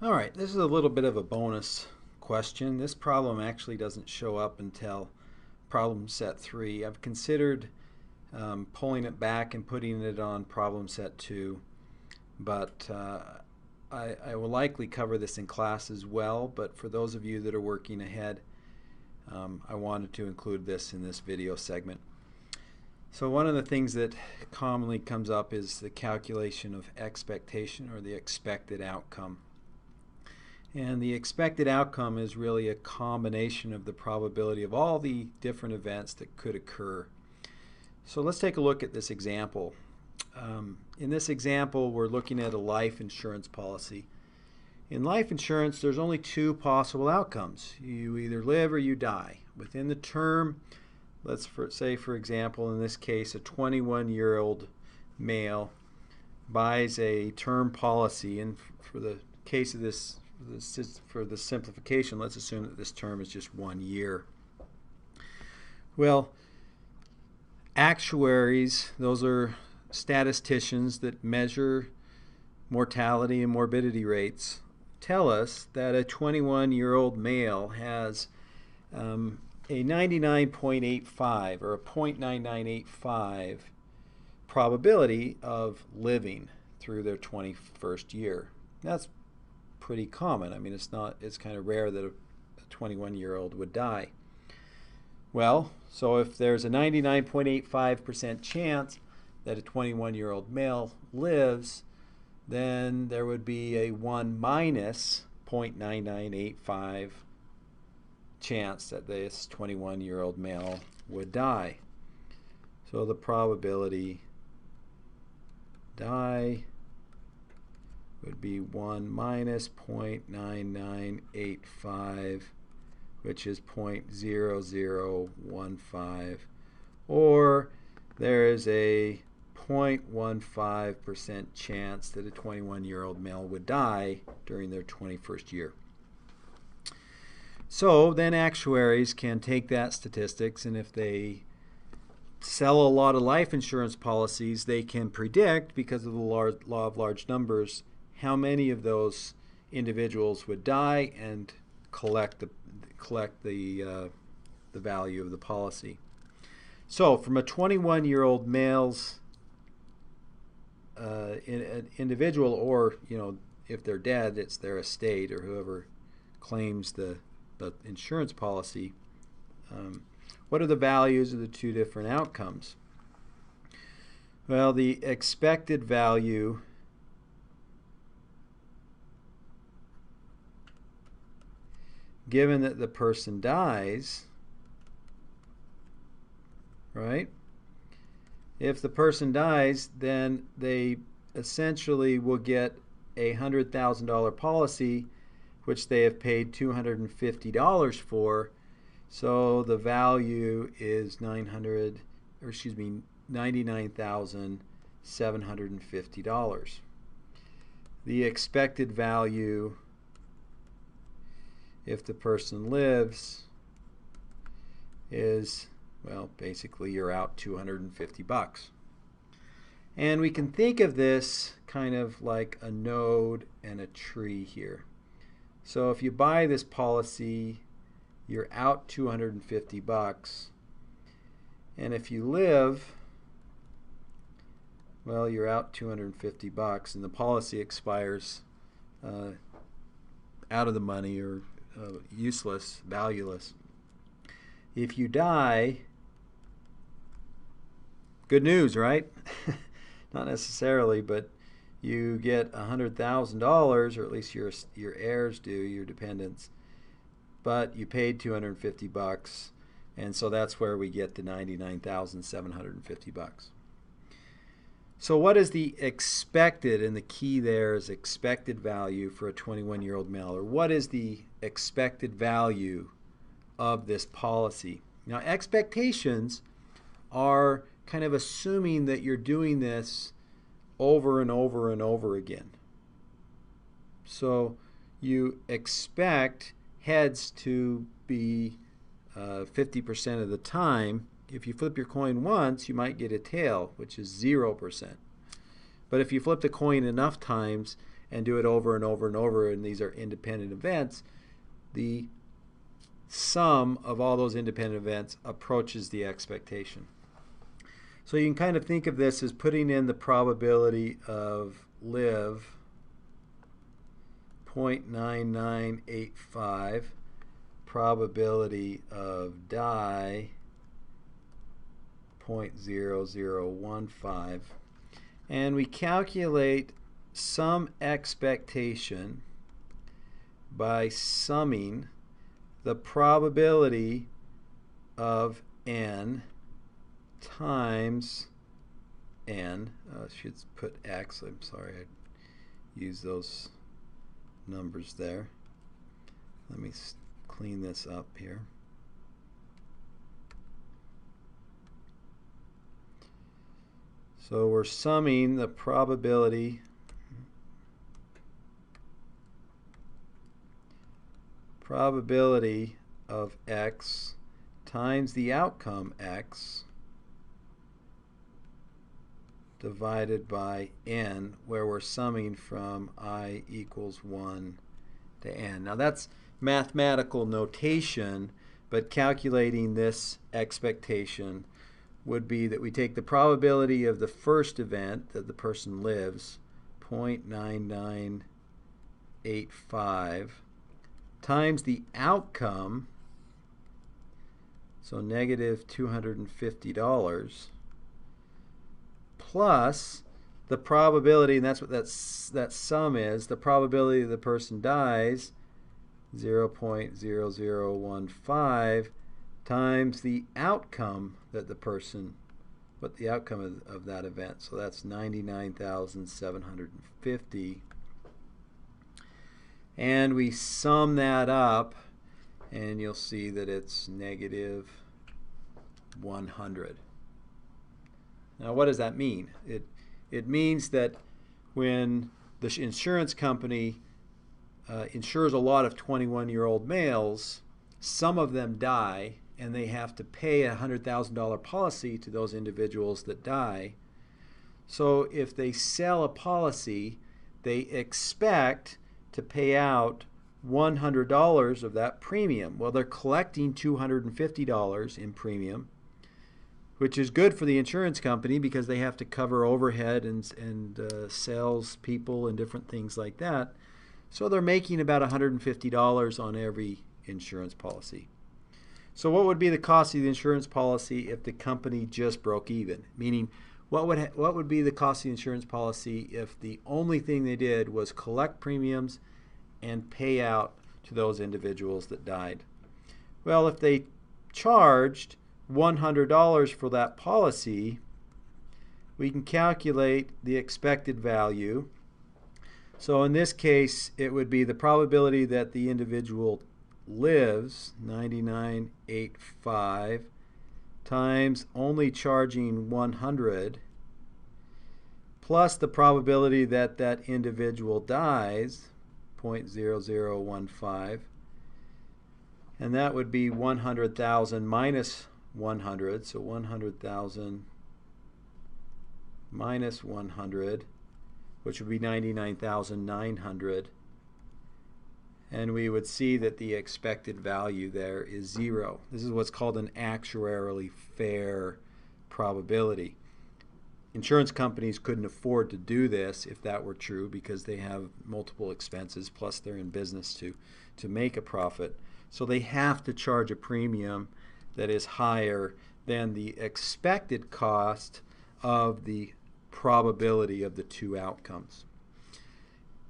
All right, this is a little bit of a bonus question. This problem actually doesn't show up until problem set 3. I've considered pulling it back and putting it on problem set 2, but I will likely cover this in class as well, but for those of you that are working ahead, I wanted to include this in this video segment. So one of the things that commonly comes up is the calculation of expectation, or the expected outcome. And the expected outcome is really a combination of the probability of all the different events that could occur. So let's take a look at this example. In this example, we're looking at a life insurance policy. In life insurance, there's only two possible outcomes. You either live or you die. Within the term, let's say, for example, in this case, a 21-year-old male buys a term policy, and for the case of this, for the simplification, let's assume that this term is just 1 year. Well, actuaries, those are statisticians that measure mortality and morbidity rates, tell us that a 21-year-old male has a 99.85 or a 0.9985 probability of living through their 21st year. That's pretty common. I mean, it's kind of rare that a 21-year-old would die. Well, so if there's a 99.85% chance that a 21-year-old male lives, then there would be a 1 minus 0.9985 chance that this 21-year-old male would die. So the probability die would be 1 minus 0.9985, which is 0.0015, or there is a 0.15% chance that a 21-year-old male would die during their 21st year. So then actuaries can take that statistics, and if they sell a lot of life insurance policies, they can predict, because of the law of large numbers, how many of those individuals would die and collect the value of the policy. So from a 21-year-old male's individual, or if they're dead, it's their estate or whoever claims the insurance policy, what are the values of the two different outcomes? Well, the expected value given that the person dies, right? If the person dies, then they essentially will get a $100,000 policy, which they have paid $250 for. So the value is $99,750. The expected value, if the person lives, is, well, basically you're out $250. And we can think of this kind of like a node and a tree here. So if you buy this policy, you're out $250. And if you live, well, you're out $250, and the policy expires out of the money, or useless, valueless. If you die, good news, right? Not necessarily, but you get $100,000, or at least your heirs do, your dependents, but you paid $250, and so that's where we get the $99,750. So what is the expected, and the key there is expected value for a 21-year-old male, or what is the expected value of this policy? Now, expectations are kind of assuming that you're doing this over and over and over again. So you expect heads to be 50% of the time. If you flip your coin once, you might get a tail, which is 0%. But if you flip the coin enough times, and do it over and over and over, and these are independent events, the sum of all those independent events approaches the expectation. So you can kind of think of this as putting in the probability of live 0.9985, probability of die 0.0015, and we calculate some expectation by summing the probability of n times n. I should put x. I'm sorry, I used those numbers there. Let me clean this up here. So we're summing the probability of x times the outcome x divided by n, where we're summing from I equals 1 to n. Now that's mathematical notation, but calculating this expectation would be that we take the probability of the first event that the person lives, 0.9985, times the outcome, so negative $250, plus the probability, and that's what that sum is, the probability the person dies, 0.0015, times the outcome that the person, what the outcome of that event. So that's 99,750. And we sum that up, and you'll see that it's negative 100. Now what does that mean? It means that when the insurance company insures a lot of 21-year-old males, some of them die, and they have to pay a $100,000 policy to those individuals that die. So if they sell a policy, they expect to pay out $100 of that premium. Well, they're collecting $250 in premium, which is good for the insurance company because they have to cover overhead and sales people and different things like that. So they're making about $150 on every insurance policy. So what would be the cost of the insurance policy if the company just broke even? Meaning, what would be the cost of the insurance policy if the only thing they did was collect premiums and pay out to those individuals that died? Well, if they charged $100 for that policy, we can calculate the expected value. So in this case, it would be the probability that the individual lives, 99.85, times only charging 100, plus the probability that that individual dies, 0.0015, and that would be 100,000 minus 100, so 100,000 minus 100, which would be 99,900, and we would see that the expected value there is 0. This is what's called an actuarially fair probability. Insurance companies couldn't afford to do this if that were true because they have multiple expenses, plus they're in business to make a profit. So they have to charge a premium that is higher than the expected cost of the probability of the two outcomes.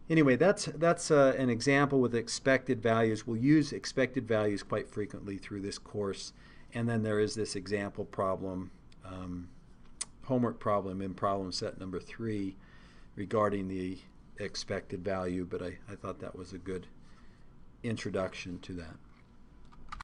Anyway, that's an example with expected values. We'll use expected values quite frequently through this course. And then there is this example problem, homework problem in problem set number 3 regarding the expected value, but I thought that was a good introduction to that.